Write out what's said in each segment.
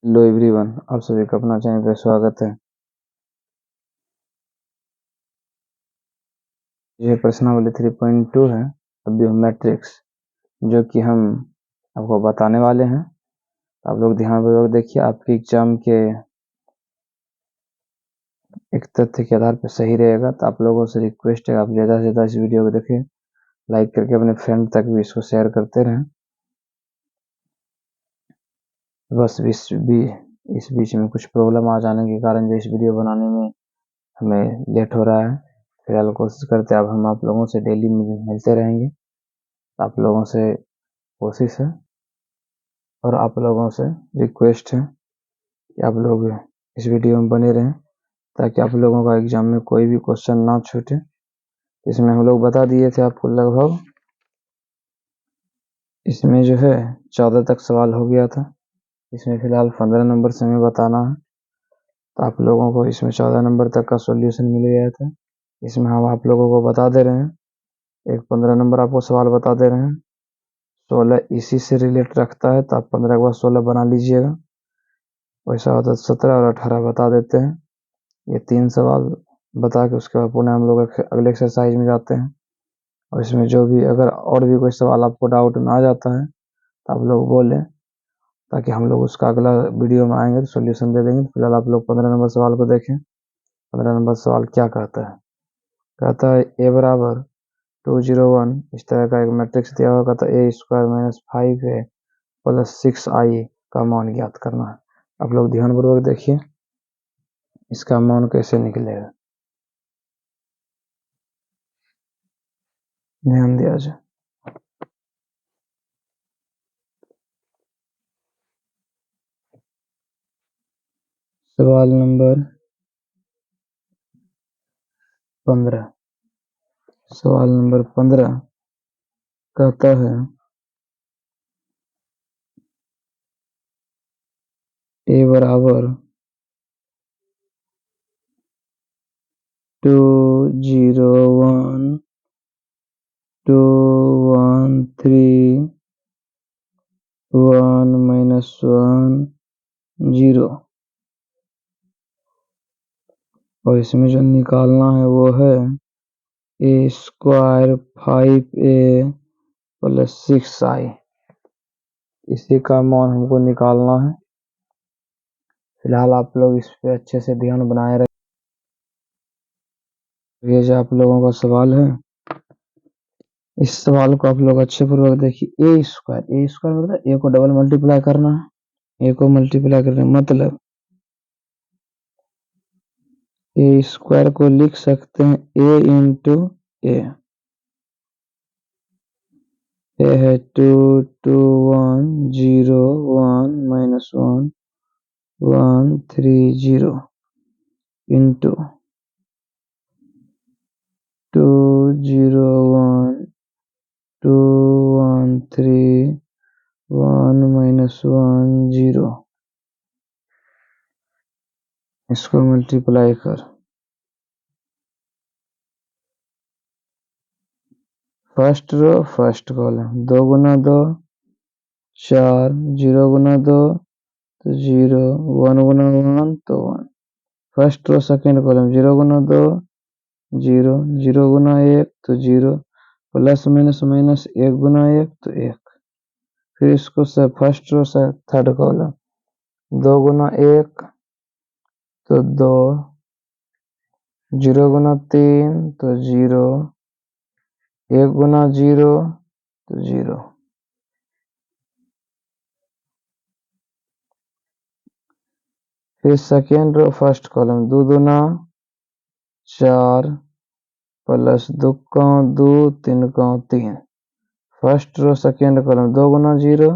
Hello everyone, आप सभी का अपना चैनल पर स्वागत है। ये प्रश्नावली 3.2 है अभी मैट्रिक्स, जो कि हम आपको बताने वाले हैं। आप लोग ध्यानपूर्वक देखिए, आपके एग्जाम के एक तथ्य के आधार पर सही रहेगा। तो आप लोगों से रिक्वेस्ट है, आप ज़्यादा से ज़्यादा इस वीडियो को देखें, लाइक करके अपने फ्रेंड तक भी इसको शेयर करते रहें। बस इस बीच में कुछ प्रॉब्लम आ जाने के कारण जो इस वीडियो बनाने में हमें लेट हो रहा है। फिलहाल कोशिश करते हैं, अब हम आप लोगों से डेली मिलते रहेंगे। आप लोगों से कोशिश है और आप लोगों से रिक्वेस्ट है कि आप लोग इस वीडियो में बने रहें, ताकि आप लोगों का एग्जाम में कोई भी क्वेश्चन ना छूटे। इसमें हम लोग बता दिए थे आपको, लगभग इसमें जो है 14 तक सवाल हो गया था। इसमें फिलहाल 15 नंबर से हमें बताना है। तो आप लोगों को इसमें 14 नंबर तक का सॉल्यूशन मिल गया था। इसमें हम आप लोगों को बता दे रहे हैं, एक 15 नंबर आपको सवाल बता दे रहे हैं। 16 इसी से रिलेट रखता है, तो आप 15 के बाद 16 बना लीजिएगा। वैसा होता है 17 और 18 बता देते हैं। ये 3 सवाल बता के उसके बाद पुनः हम लोग अगले एक्सरसाइज में जाते हैं। और इसमें जो भी अगर और भी कोई सवाल आपको डाउट में आ जाता है तो आप लोग बोलें, ताकि हम लोग उसका अगला वीडियो में आएंगे तो सोल्यूशन दे देंगे। फिलहाल आप लोग 15 नंबर सवाल को देखें। 15 नंबर सवाल क्या कहता है? कहता है ए बराबर 201, इस तरह का एक मैट्रिक्स दिया हुआ। कहता है a² - 5a + 6i का मान ज्ञात करना है। आप लोग ध्यानपूर्वक देखिए, इसका मान कैसे निकलेगा, ध्यान दिया जाए। सवाल नंबर 15। सवाल नंबर 15 कहता है a बराबर 201 213 1 - 1 0, और इसमें जो निकालना है वो है a² 5a + 6i। इसी का मान हमको निकालना है। फिलहाल आप लोग इस पे अच्छे से ध्यान बनाए रखिए। ये जो आप लोगों का सवाल है, इस सवाल को आप लोग अच्छे पूर्वक देखिए। a² मतलब a को डबल मल्टीप्लाई करना है। a को मल्टीप्लाई करने मतलब a² को लिख सकते हैं a इंटू a। ये है 2 2 1 0 1 - 1 1 3 0 इंटू 2 0 1 2 1 3 1 - 1 0। इसको मल्टीप्लाई कर फर्स्ट रो फर्स्ट कॉलम, 2 गुना 2 4, 0 गुना 2 तो 0, 1 गुना 1 तो 1। फर्स्ट रो सेकेंड कॉलम, 0 गुना 2 0, 0 गुना 1 तो 0, प्लस माइनस माइनस 1 गुना 1 तो 1। फिर इसको से फर्स्ट रो से थर्ड कॉलम, 2 गुना 1 तो 2, 0 गुना 3 तो 0, 1 गुना 0 तो 0। फिर सेकेंड रो फर्स्ट कॉलम, 2 दूना 4 प्लस 2 का 2 3 का 3। फर्स्ट रो सेकेंड कॉलम, 2 गुना 0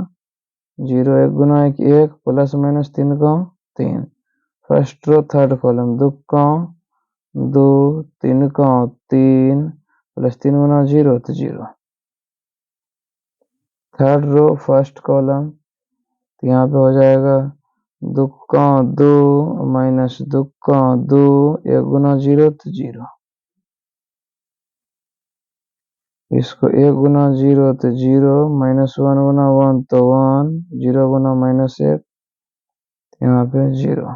0, 1 गुना 1 1 प्लस माइनस 3 का 3। फर्स्ट रो थर्ड कॉलम, 2 का 2 3 का 3 प्लस 3 गुना 0 तो 0। थर्ड रो फर्स्ट कॉलम, तो यहाँ पे हो जाएगा 2 का 2 माइनस 2 का 2 1 गुना 0 तो 0। इसको 1 गुना 0 तो 0, -1 गुना 1 तो 1, 0 गुना -1 यहाँ पे 0।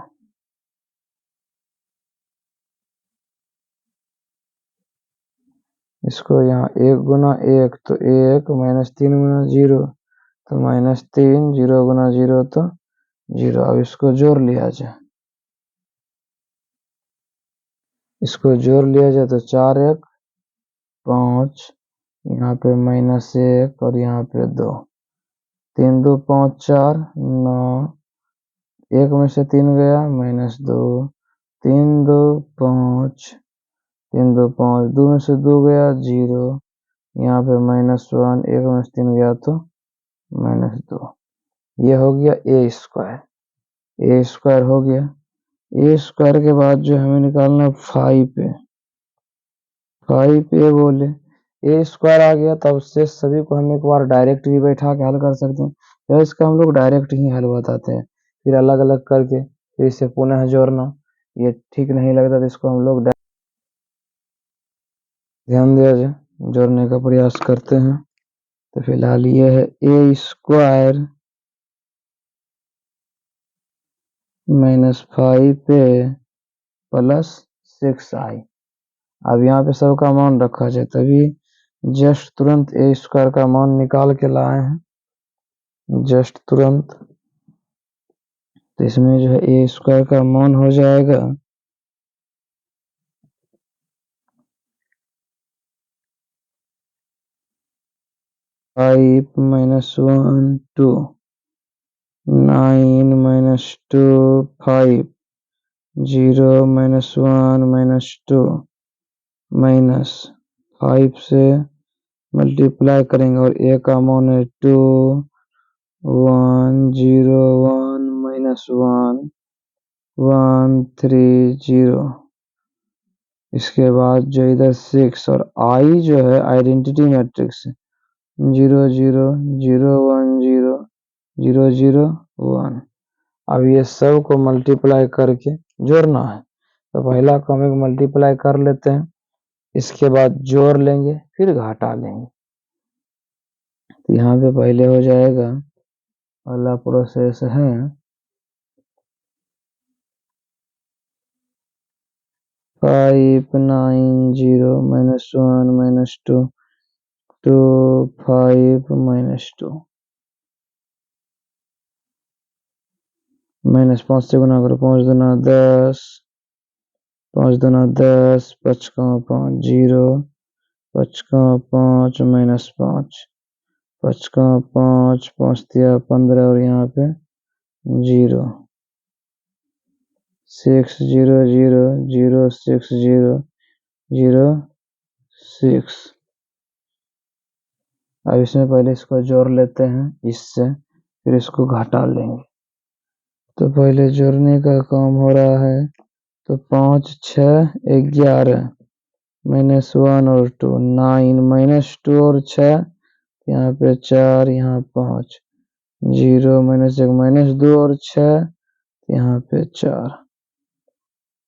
इसको यहाँ 1 गुना 1 तो 1 माइनस 3 गुना 0 तो माइनस 3, 0 गुना 0 तो 0। अब इसको जोड़ लिया जाए, इसको जोड़ लिया जाए तो 4 1 5, यहाँ पे माइनस 1 और यहाँ पे 2, 3 2 5 4 9, 1 में से 3 गया माइनस 2, 3 2 5, 3 2 5, 2 में से 2 गया 0, यहाँ पे -1, 1 में से 3 गया तो -2। ये हो गया ए स्क्वायर। ए स्क्वायर हो गया। ए स्क्वायर के बाद जो हमें निकालना 5a। 5a बोले ए स्क्वायर आ गया, तब से सभी को हम एक बार डायरेक्ट भी बैठा के हल कर सकते हैं, तो इसका हम लोग डायरेक्ट ही हल बताते हैं, फिर अलग अलग करके फिर इसे पुनः जोड़ना ये ठीक नहीं लगता, तो इसको हम लोग ध्यान दिया जाए, जोड़ने का प्रयास करते हैं। तो फिलहाल ये है ए स्क्वायर -5a प्लस 6i। अब यहाँ पे सबका मान रखा जाए, तभी जस्ट तुरंत ए स्क्वायर का मान निकाल के लाए हैं, जस्ट तुरंत। तो इसमें जो है ए स्क्वायर का मान हो जाएगा 5 -1 2, 9 -2 5, 0 -1 -2 माइनस 5 से मल्टीप्लाई करेंगे और ए का मान है 2 1 0 1 -1 1 3 0। इसके बाद जो इधर 6 और आई जो है आइडेंटिटी मैट्रिक्स 0 0 0 1 0 0 0 1। अब ये सब को मल्टीप्लाई करके जोड़ना है, तो पहला को हम एक मल्टीप्लाई कर लेते हैं, इसके बाद जोड़ लेंगे फिर घटा लेंगे। तो यहाँ पे पहले हो जाएगा, पहला प्रोसेस है 5 9 0 -1 -2 2 5 -2 -5 से गुना करो, 5 दूना 10, 5 दूना 10, 5 का 5 0, 5 का 5 -5, 5 का 5 5 दिया 15 और यहाँ पे 0 6 0 0 0 6 0 0 6। अब इसमें पहले इसको जोड़ लेते हैं इससे, फिर इसको घटा लेंगे। तो पहले जोड़ने का काम हो रहा है, तो 5 6 11 -1 और 2 9 -2 और 6, यहाँ पे 4 यहाँ 5 0 -1 -2 और 6, यहाँ पे 4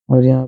और यहाँ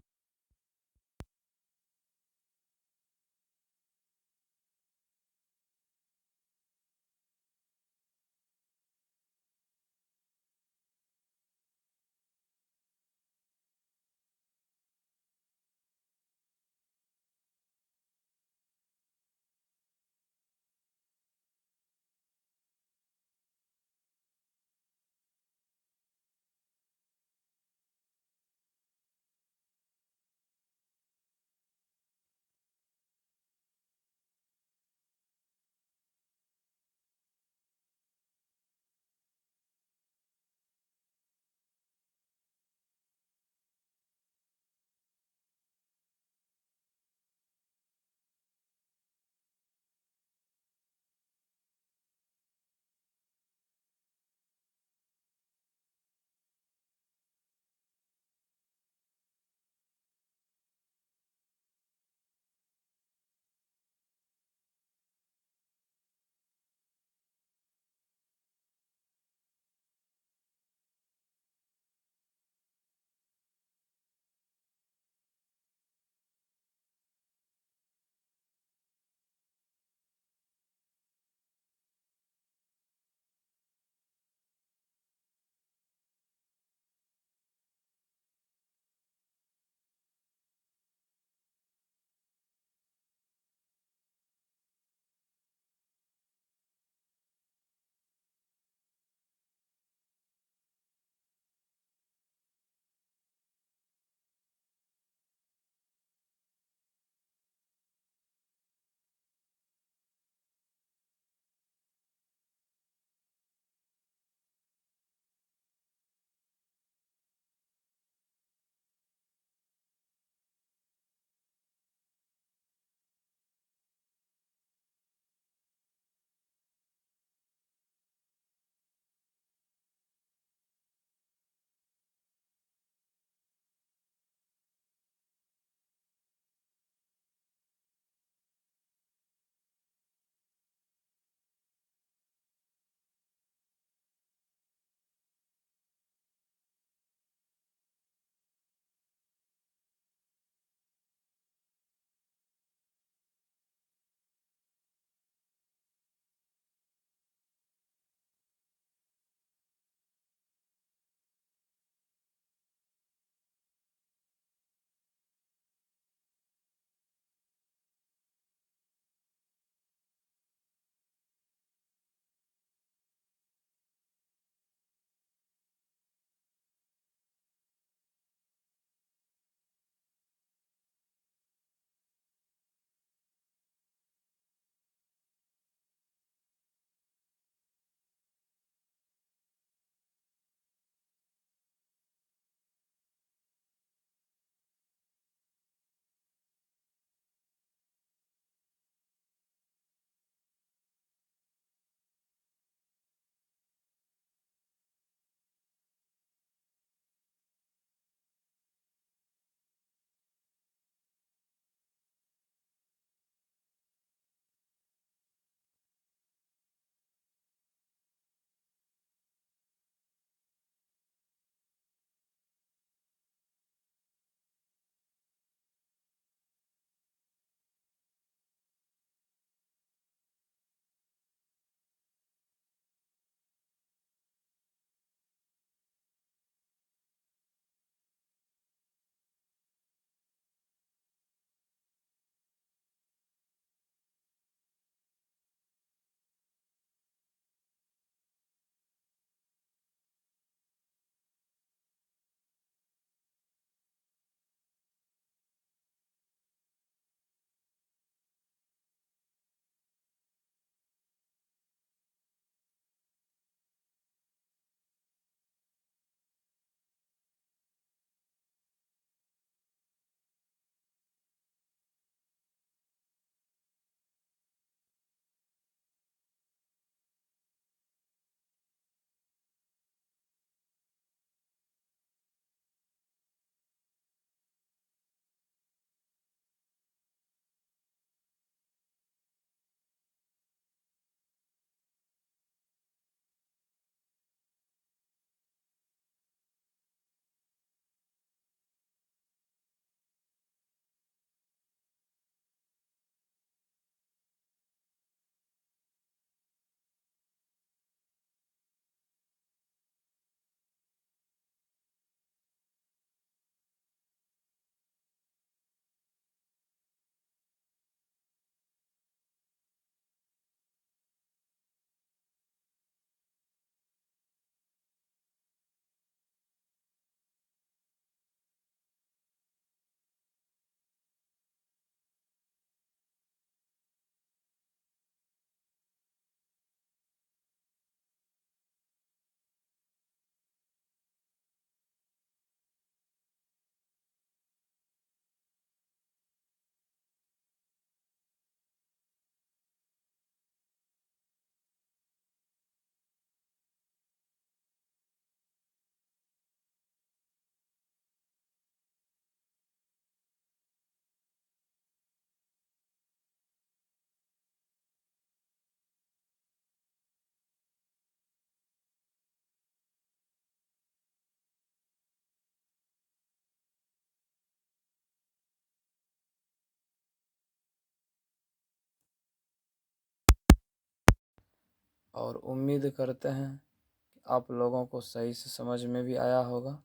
और उम्मीद करते हैं कि आप लोगों को सही से समझ में भी आया होगा।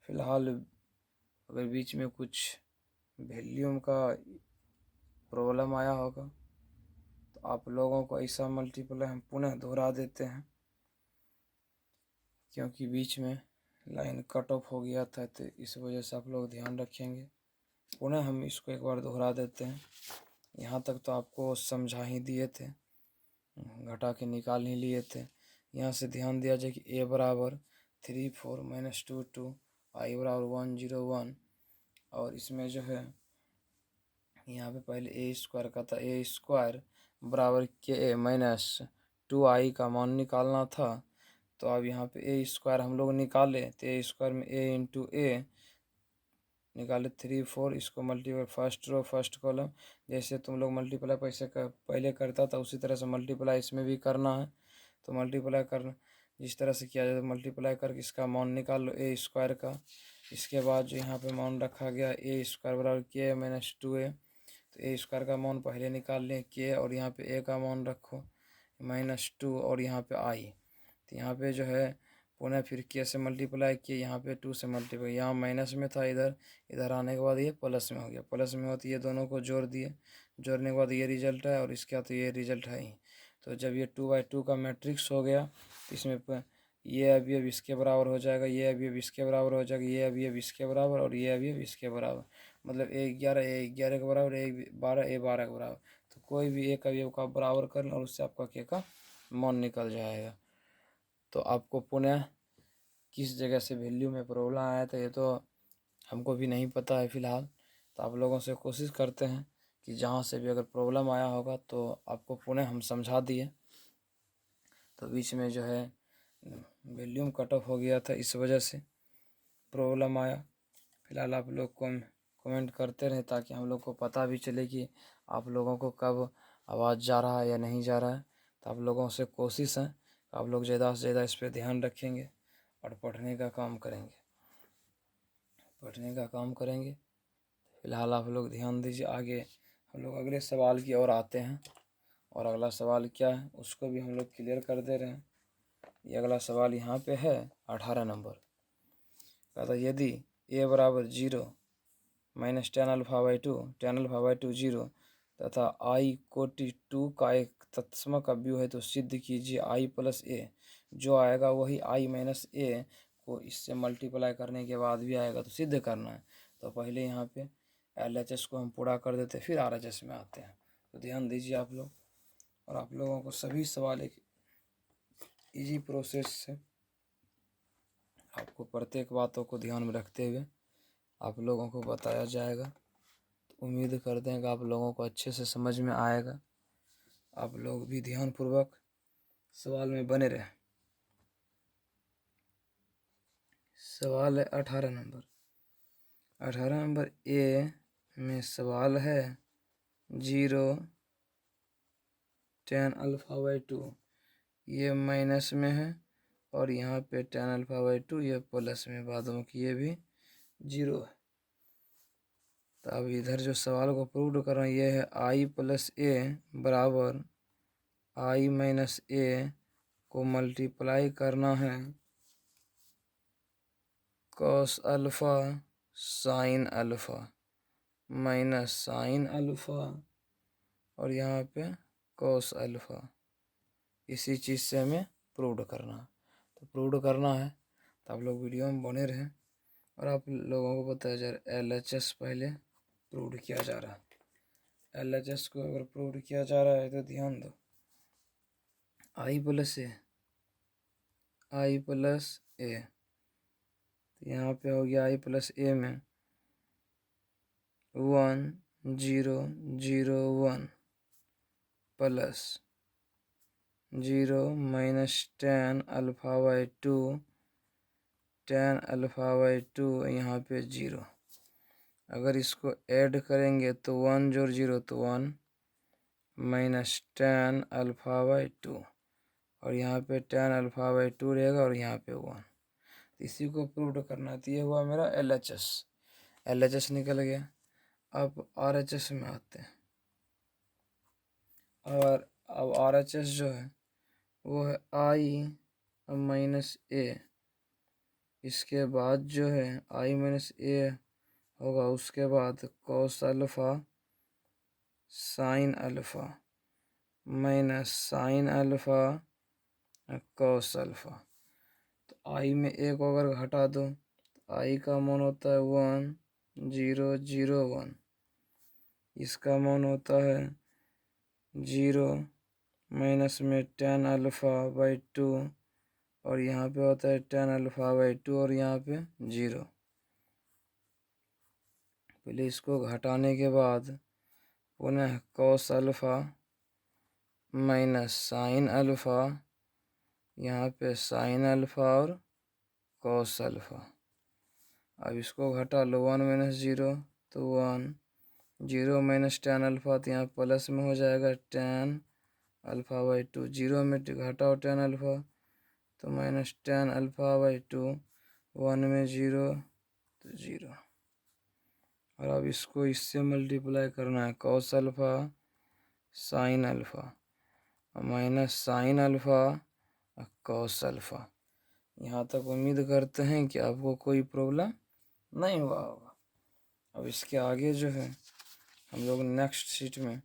फ़िलहाल अगर बीच में कुछ वॉल्यूम का प्रॉब्लम आया होगा तो आप लोगों को ऐसा मल्टीप्लाई हम पुनः दोहरा देते हैं, क्योंकि बीच में लाइन कट ऑफ हो गया था, तो इस वजह से आप लोग ध्यान रखेंगे। पुनः हम इसको एक बार दोहरा देते हैं। यहाँ तक तो आपको समझा ही दिए थे, घटा के निकाल ही लिए थे। यहाँ से ध्यान दिया जाए कि a बराबर 3 4 - 2 2, i बराबर 1 0 1, और इसमें जो है यहाँ पे पहले ए स्क्वायर का था, ए स्क्वायर बराबर के माइनस 2i का मान निकालना था। तो अब यहाँ पे ए स्क्वायर हम लोग निकाले, तो ए स्क्वायर में a इंटू ए निकाले 3 4, इसको multiply first row first column, जैसे तुम लोग मल्टीप्लाई पहले करता था उसी तरह से मल्टीप्लाई इसमें भी करना है। तो मल्टीप्लाई करना जिस तरह से किया जाए, मल्टीप्लाई करके इसका मान निकाल लो ए स्क्वायर का। इसके बाद जो यहाँ पे मान रखा गया ए स्क्वायर बराबर के माइनस 2a, तो ए स्क्वायर का मान पहले निकाल लें के, और यहाँ पे ए का मान रखो -2, और यहाँ पे आई। तो यहाँ पे जो है पुनः फिर के से मल्टीप्लाई किए, यहाँ पे 2 से मल्टीप्लाई, यहाँ माइनस में था, इधर आने के बाद ये प्लस में हो गया। प्लस में होती ये दोनों को जोड़ दिए, जोड़ने के बाद ये रिजल्ट है, और इसके बाद तो ये रिजल्ट है ही। तो जब ये 2/2 का मैट्रिक्स हो गया, तो इसमें ये अवयव इसके बराबर हो जाएगा, ये अवयव इसके बराबर हो जाएगा, ये अवयव इसके बराबर, और ये अवयव इसके बराबर। मतलब a11 के बराबर, a12 के बराबर। तो कोई भी एक अवयव का बराबर कर लें और उससे आपका के का मान निकल जाएगा। तो आपको पुनः किस जगह से वैल्यू में प्रॉब्लम आया था ये तो हमको भी नहीं पता है फ़िलहाल। तो आप लोगों से कोशिश करते हैं कि जहाँ से भी अगर प्रॉब्लम आया होगा तो आपको पुनः हम समझा दिए। तो बीच में जो है वॉल्यूम कट ऑफ हो गया था, इस वजह से प्रॉब्लम आया। फ़िलहाल आप लोग कमेंट करते रहें ताकि हम लोग को पता भी चले कि आप लोगों को कब आवाज़ जा रहा है या नहीं जा रहा है। तो आप लोगों से कोशिश है आप लोग ज़्यादा से ज़्यादा इस पर ध्यान रखेंगे और पढ़ने का काम करेंगे। फ़िलहाल आप लोग ध्यान दीजिए। आगे हम लोग अगले सवाल की ओर आते हैं, और अगला सवाल क्या है उसको भी हम लोग क्लियर कर दे रहे हैं। ये अगला सवाल यहाँ पे है 18 नंबर। कहता यदि a बराबर 0 - tan α/2 0 तथा i कोटि 2 का एक तत्समक अवयव है तो सिद्ध कीजिए i प्लस a। जो आएगा वही i माइनस a को इससे मल्टीप्लाई करने के बाद भी आएगा, तो सिद्ध करना है। तो पहले यहाँ पे LHS को हम पूरा कर देते फिर RHS में आते हैं। तो ध्यान दीजिए आप लोग, और आप लोगों को सभी सवाल एक इजी प्रोसेस से आपको प्रत्येक बातों को ध्यान में रखते हुए आप लोगों को बताया जाएगा। तो उम्मीद करते हैं कि आप लोगों को अच्छे से समझ में आएगा। आप लोग भी ध्यानपूर्वक सवाल में बने रहें। सवाल है 18 नंबर। 18 नंबर ए में सवाल है 0 tan α/2, ये माइनस में है, और यहाँ पे tan α/2 ये प्लस में, बाद में कि ये भी 0 है। तो अब इधर जो सवाल को प्रूव करना ये है i प्लस a बराबर i माइनस a को मल्टीप्लाई करना है cos alpha sine alpha minus sine alpha, और यहाँ पे cos अल्फ़ा। इसी चीज़ से हमें प्रूव करना है। तो प्रूव करना है तो आप लोग वीडियो में बने रहें, और आप लोगों को बताया जा रहा है LHS पहले प्रूव किया जा रहा है। LHS को अगर प्रूव किया जा रहा है तो ध्यान दो, i प्लस a, तो यहाँ पे हो गया i प्लस a में 1 0 0 1 प्लस 0 माइनस tan α/2 यहाँ पे 0। अगर इसको ऐड करेंगे तो 1 जोड़ 0 तो 1 माइनस tan α/2, और यहाँ पे tan α/2 रहेगा, और यहाँ पे 1। इसी को प्रूव करना है। तो ये हुआ मेरा LHS निकल गया। अब RHS में आते हैं, और अब RHS जो है वो है I माइनस ए। इसके बाद जो है I माइनस ए होगा, उसके बाद cos alpha sine alpha minus sine alpha cos alpha. तो I में एक अगर घटा दो तो I का मान होता है 1 0 0 1। इसका मान होता है 0 माइनस में tan अल्फ़ा बाई 2 और यहाँ पे होता है tan अल्फ़ा बाई 2 और यहाँ पे 0। पहले इसको घटाने के बाद पुनः cos alpha minus sine alpha, यहाँ पे साइन अल्फ़ा और कॉस अल्फ़ा। अब इसको घटा लो 1 माइनस 0 तो 1, 0 माइनस tan अल्फ़ा तो यहाँ प्लस में हो जाएगा tan अल्फ़ा बाई 2, 0 में घटाओ tan अल्फ़ा तो माइनस tan अल्फ़ा बाई 2, 1 में 0 तो 0। और अब इसको इससे मल्टीप्लाई करना है, cos alpha sine alpha minus sine alpha cos alpha. यहाँ तक उम्मीद करते हैं कि आपको कोई प्रॉब्लम नहीं हुआ होगा। अब इसके आगे जो है हम लोग नेक्स्ट शीट में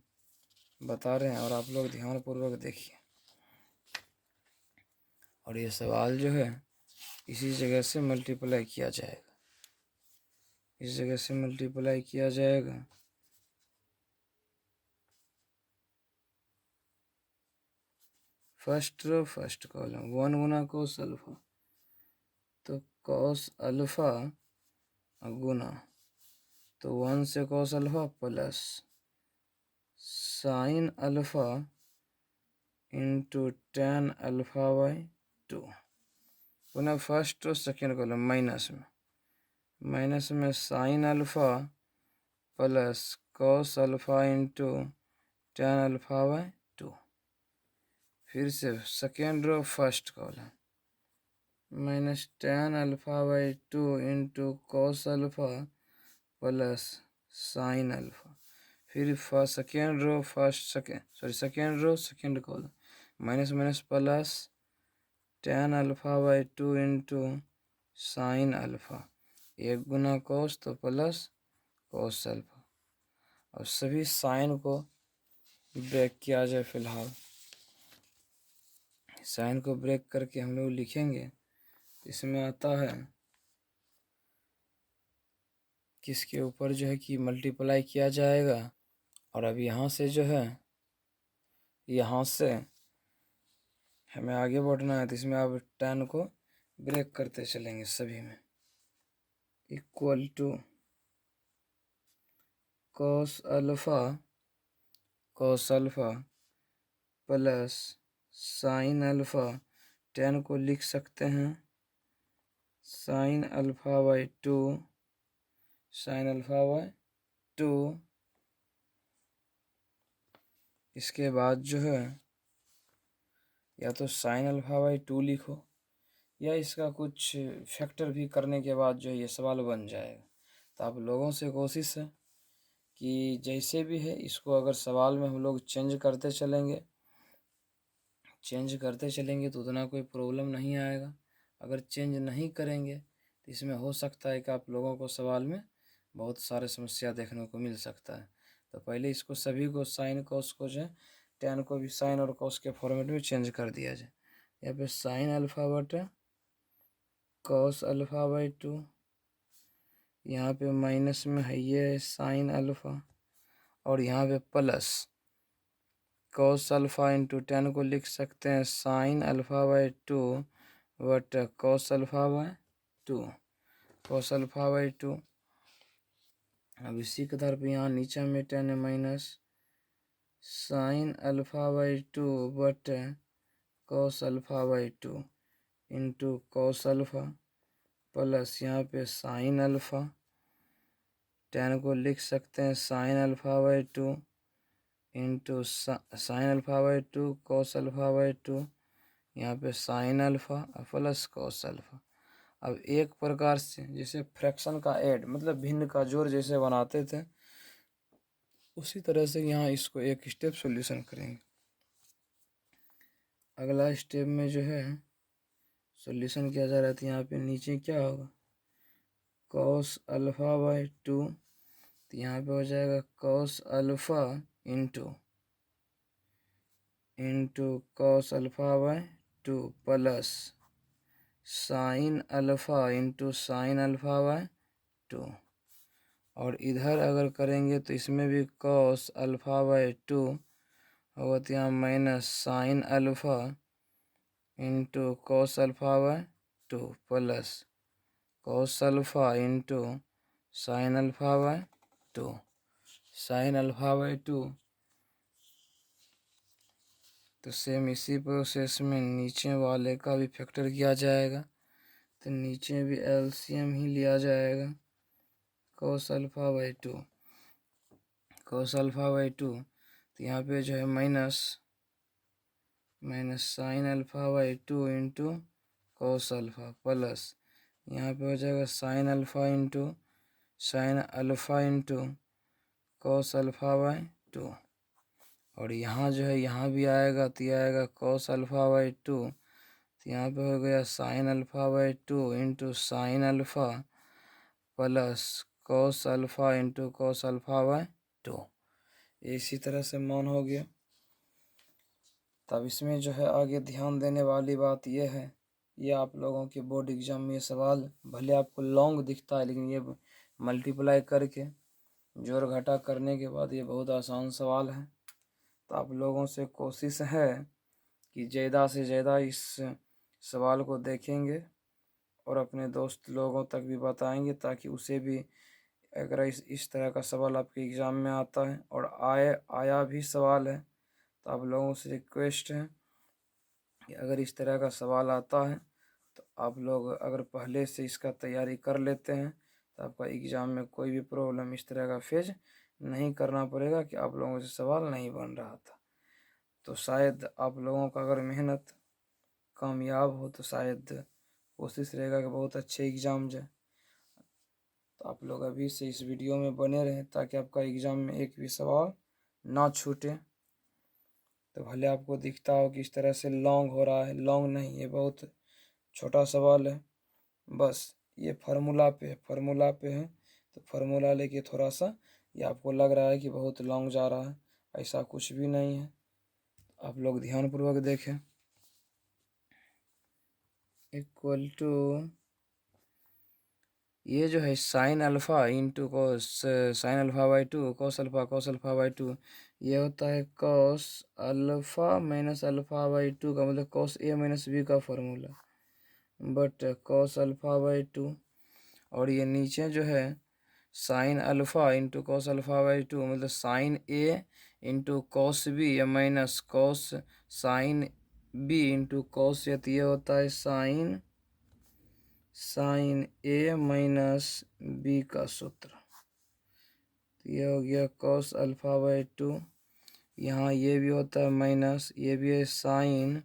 बता रहे हैं और आप लोग ध्यानपूर्वक देखिए। और ये सवाल जो है इसी जगह से मल्टीप्लाई किया जाएगा, इस जगह से मल्टीप्लाई किया जाएगा। फर्स्ट रो फर्स्ट कॉलम 1 गुना कॉस अल्फ़ा, तो कॉस अल्फ़ा गुना तो 1 से cos alpha plus sine alpha into tan alpha by 2। पुनः फर्स्ट और सेकेंड कॉलम माइनस में sine alpha plus cos alpha into tan alpha by 2। फिर से second row first column minus tan alpha by 2 into cos alpha plus sine alpha. फिर second row second row second column minus minus plus tan alpha by 2 into sine alpha, एक गुना cos तो plus cos alpha. अब सभी sign को break किया जाए। फिलहाल sign को ब्रेक करके हम लोग लिखेंगे, इसमें आता है किसके ऊपर जो है कि मल्टीप्लाई किया जाएगा। और अब यहाँ से जो है, यहाँ से हमें आगे बढ़ना है, तो इसमें अब tan को ब्रेक करते चलेंगे सभी में। Equal to cos alpha plus sine alpha, tan को लिख सकते हैं sine alpha by 2, sine alpha by 2। इसके बाद जो है या तो साइन अल्फ़ा बाई 2 लिखो या इसका कुछ फैक्टर भी करने के बाद जो है ये सवाल बन जाएगा। तो आप लोगों से कोशिश है कि जैसे भी है इसको अगर सवाल में हम लोग चेंज करते चलेंगे तो उतना कोई प्रॉब्लम नहीं आएगा। अगर चेंज नहीं करेंगे तो इसमें हो सकता है कि आप लोगों को सवाल में बहुत सारे समस्या देखने को मिल सकता है। तो पहले इसको सभी को साइन कॉस को जो है tan को भी साइन और कॉस के फॉर्मेट में चेंज कर दिया जाए। यहाँ पे साइन अल्फ़ा बटा कॉस अल्फ़ा बाई 2, यहाँ पे माइनस में है ये साइन अल्फ़ा और यहाँ पे plus cos alpha into tan को लिख सकते हैं sine alpha by 2 but cos alpha by 2, cos alpha by 2। अब इसी के आधार पे यहाँ नीचे में tan है minus sign alpha by 2 but cos alpha by 2 into cos alpha plus यहाँ पे साइन अल्फ़ा, tan को लिख सकते हैं sine alpha by 2 into sine alpha by 2 cos alpha by 2, यहाँ पे sign alpha plus cos alpha. अब एक प्रकार से जैसे फ्रैक्शन का ऐड मतलब भिन्न का जोड़ जैसे बनाते थे, उसी तरह से यहाँ इसको एक स्टेप सॉल्यूशन करेंगे। अगला स्टेप में जो है सॉल्यूशन किया जा रहा है, तो यहाँ पे नीचे क्या होगा, कॉस अल्फ़ा बाई 2, तो यहाँ पे हो जाएगा cos alpha into cos alpha by 2 plus sine alpha into sine alpha by 2। और इधर अगर करेंगे तो इसमें भी कॉस अल्फ़ा बाई 2 होगा, तो यहाँ minus sign alpha into cos alpha by 2 plus cos alpha into sine alpha by 2। Sine alpha by 2, तो सेम इसी प्रोसेस में नीचे वाले का भी फैक्टर किया जाएगा, तो नीचे भी एलसीएम ही लिया जाएगा। Cos alpha by 2, cos alpha by 2, तो यहाँ पे जो है minus sign alpha by 2 into cos alpha plus यहाँ पे हो जाएगा sign alpha into cos alpha by 2। और यहाँ जो है यहाँ भी आएगा, तो ये आएगा कॉस अल्फ़ा बाई 2, तो यहाँ पे हो गया sign alpha by 2 into sine alpha plus cos alpha into cos alpha by 2। इसी तरह से मान हो गया। तब इसमें जो है आगे ध्यान देने वाली बात यह है, ये आप लोगों के बोर्ड एग्जाम में ये सवाल भले आपको लॉन्ग दिखता है, लेकिन ये मल्टीप्लाई करके जोड़ घटा करने के बाद ये बहुत आसान सवाल है। तो आप लोगों से कोशिश है कि ज़्यादा से ज़्यादा इस सवाल को देखेंगे और अपने दोस्त लोगों तक भी बताएंगे, ताकि उसे भी अगर इस तरह का सवाल आपके एग्ज़ाम में आता है और आया भी सवाल है, तो आप लोगों से रिक्वेस्ट है कि अगर इस तरह का सवाल आता है तो आप लोग अगर पहले से इसका तैयारी कर लेते हैं, तो आपका एग्ज़ाम में कोई भी प्रॉब्लम इस तरह का फेस नहीं करना पड़ेगा कि आप लोगों से सवाल नहीं बन रहा था। तो शायद आप लोगों का अगर मेहनत कामयाब हो तो शायद कोशिश रहेगा कि बहुत अच्छे एग्ज़ाम जाए। तो आप लोग अभी से इस वीडियो में बने रहें ताकि आपका एग्ज़ाम में एक भी सवाल ना छूटे। तो भले आपको दिखता हो कि इस तरह से लॉन्ग हो रहा है, लॉन्ग नहीं, ये बहुत छोटा सवाल है। बस ये फार्मूला पे है, तो फार्मूला लेके थोड़ा सा ये आपको लग रहा है कि बहुत लॉन्ग जा रहा है, ऐसा कुछ भी नहीं है। आप लोग ध्यानपूर्वक देखें। इक्वल टू ये जो है sine alpha into cos sine alpha by 2 cos alpha by 2, ये होता है cos alpha minus alpha by 2 का मतलब कॉस ए माइनस बी का formula, but cos alpha by 2। और ये नीचे जो है sine alpha into cos alpha by 2 मतलब sine A into cos B या minus cos sine B into cos A, तो ये होता है साइन ए माइनस बी का सूत्र। तो ये हो गया कॉस अल्फ़ा बाई 2। यहाँ ये भी होता है माइनस, ये भी है साइन,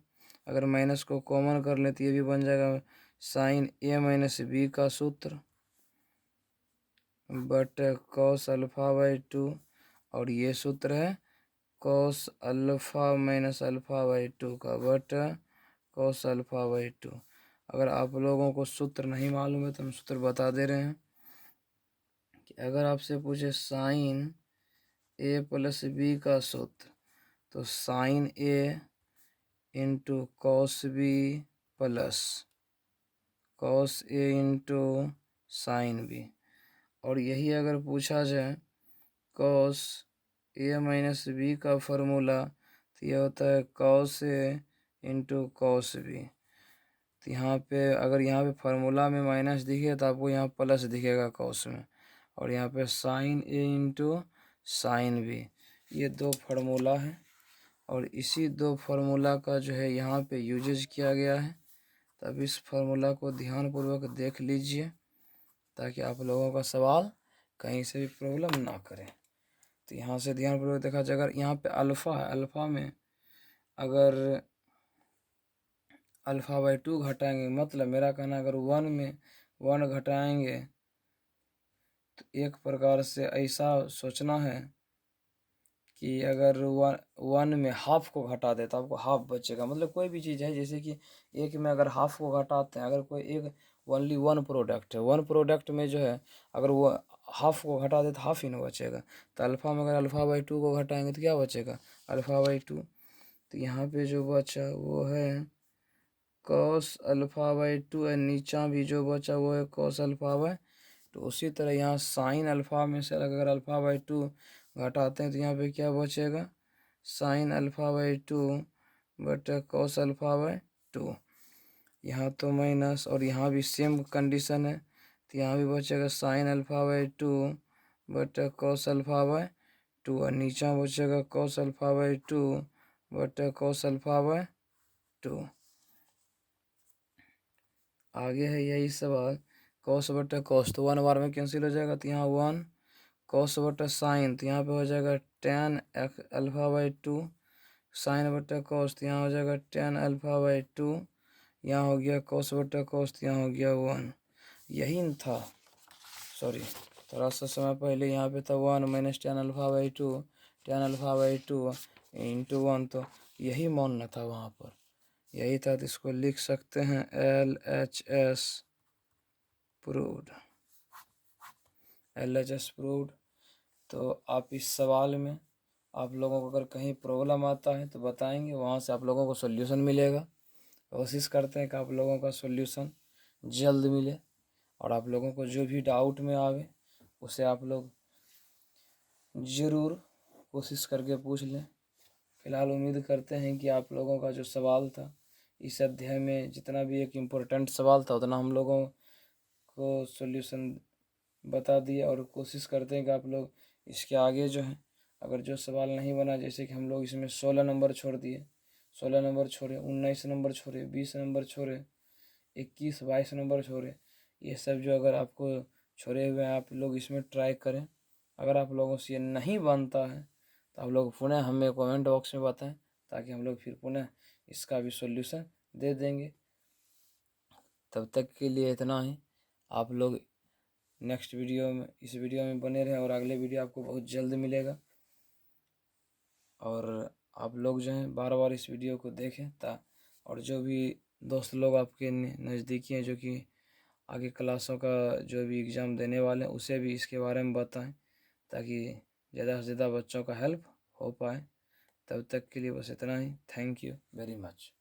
अगर माइनस को कॉमन कर ले तो ये भी बन जाएगा साइन ए माइनस बी का सूत्र, बट कॉस अल्फ़ा बाई 2। और ये सूत्र है cos alpha minus alpha by 2 का, बट कॉस अल्फ़ा बाई 2। अगर आप लोगों को सूत्र नहीं मालूम है तो हम सूत्र बता दे रहे हैं कि अगर आपसे पूछे साइन ए प्लस बी का सूत्र, तो sine A into cos B plus cos A into sine B. और यही अगर पूछा जाए कॉस ए माइनस बी का फार्मूला, तो यह होता है cos A into cos B. तो यहाँ पे अगर यहाँ पे फार्मूला में माइनस दिखे तो आपको यहाँ प्लस दिखेगा कॉस में, और यहाँ पे sign A into sine B, ये दो फार्मूला है और इसी दो फार्मूला का जो है यहाँ पे यूजेज किया गया है। तब इस फार्मूला को ध्यानपूर्वक देख लीजिए ताकि आप लोगों का सवाल कहीं से भी प्रॉब्लम ना करे। तो यहाँ से ध्यानपूर्वक देखा जाए, अगर यहाँ पे अल्फ़ा है, अल्फ़ा में अगर अल्फ़ा बाई 2 घटाएंगे, मतलब मेरा कहना अगर 1 में 1 घटाएंगे तो एक प्रकार से ऐसा सोचना है कि अगर वन में हाफ को घटा दे तो आपको हाफ बचेगा। मतलब कोई भी चीज़ है, जैसे कि एक में अगर हाफ को घटाते हैं, अगर कोई एक ओनली वन प्रोडक्ट है, वन प्रोडक्ट में जो है अगर वो हाफ को घटा दे तो हाफ ही ना बचेगा। तो अल्फ़ा में अगर अल्फ़ा बाई टू को घटाएंगे तो क्या बचेगा, अल्फ़ा बाई टू। तो यहाँ पे जो बचा वो है कॉस अल्फ़ा बाई टू है, नीचा भी जो बचा वो है कॉस अल्फ़ा बाई। तो उसी तरह यहाँ साइन अल्फ़ा में से अगर अल्फ़ा बाई टू घटाते हैं तो यहाँ पे क्या बचेगा, साइन अल्फ़ा बाई टू बटा कॉस अल्फ़ा बाई टू। यहाँ तो माइनस, और यहाँ भी सेम कंडीशन है, तो यहाँ भी बचेगा साइन अल्फ़ा बाई टू बटा कॉस अल्फ़ा बाई टू, और नीचा बचेगा कॉस अल्फ़ा बाई टू बटा कॉस अल्फ़ा बाई टू। आगे है यही सवाल, कॉस बटा कॉस तो वन बार में कैंसिल हो जाएगा, तो यहाँ वन कॉस बटा साइन तो यहाँ पे हो जाएगा tan alpha by two, sine बटा कॉस तो यहाँ हो जाएगा टेन अल्फ़ा बाई टू, यहाँ हो गया कॉस बटा कॉस तो यहाँ हो गया वन। यही न था, सॉरी थोड़ा सा समय पहले यहाँ पे था one minus ten alpha by to, ten alpha by two into one, तो यही मानना था वहाँ पर, यही था। तो इसको लिख सकते हैं LHS प्रूव्ड, LHS प्रूव्ड। तो आप इस सवाल में आप लोगों को अगर कहीं प्रॉब्लम आता है तो बताएंगे, वहाँ से आप लोगों को सॉल्यूशन मिलेगा। कोशिश करते हैं कि आप लोगों का सॉल्यूशन जल्द मिले, और आप लोगों को जो भी डाउट में आवे उसे आप लोग ज़रूर कोशिश करके पूछ लें। फ़िलहाल उम्मीद करते हैं कि आप लोगों का जो सवाल था इस अध्याय में, जितना भी एक इम्पोर्टेंट सवाल था उतना हम लोगों को सॉल्यूशन बता दिए, और कोशिश करते हैं कि आप लोग इसके आगे जो है अगर जो सवाल नहीं बना, जैसे कि हम लोग इसमें 16 नंबर छोड़ दिए, 16 नंबर छोड़े, 19 नंबर छोड़े, 20 नंबर छोड़े, 21 22 नंबर छोड़े, ये सब जो अगर आपको छोड़े हुए हैं आप लोग इसमें ट्राई करें। अगर आप लोगों से ये नहीं बनता है तो आप लोग पुनः हमें कमेंट बॉक्स में बताएं, ताकि हम लोग फिर पुनः इसका भी सॉल्यूशन दे देंगे। तब तक के लिए इतना ही। आप लोग नेक्स्ट वीडियो में, इस वीडियो में बने रहें, और अगले वीडियो आपको बहुत जल्द मिलेगा। और आप लोग जो हैं बार बार इस वीडियो को देखें, और जो भी दोस्त लोग आपके नज़दीकी हैं जो कि आगे क्लासों का जो भी एग्ज़ाम देने वाले हैं उसे भी इसके बारे में बताएं, ताकि ज़्यादा से ज़्यादा बच्चों का हेल्प हो पाए। तब तक के लिए बस इतना ही। Thank you very much.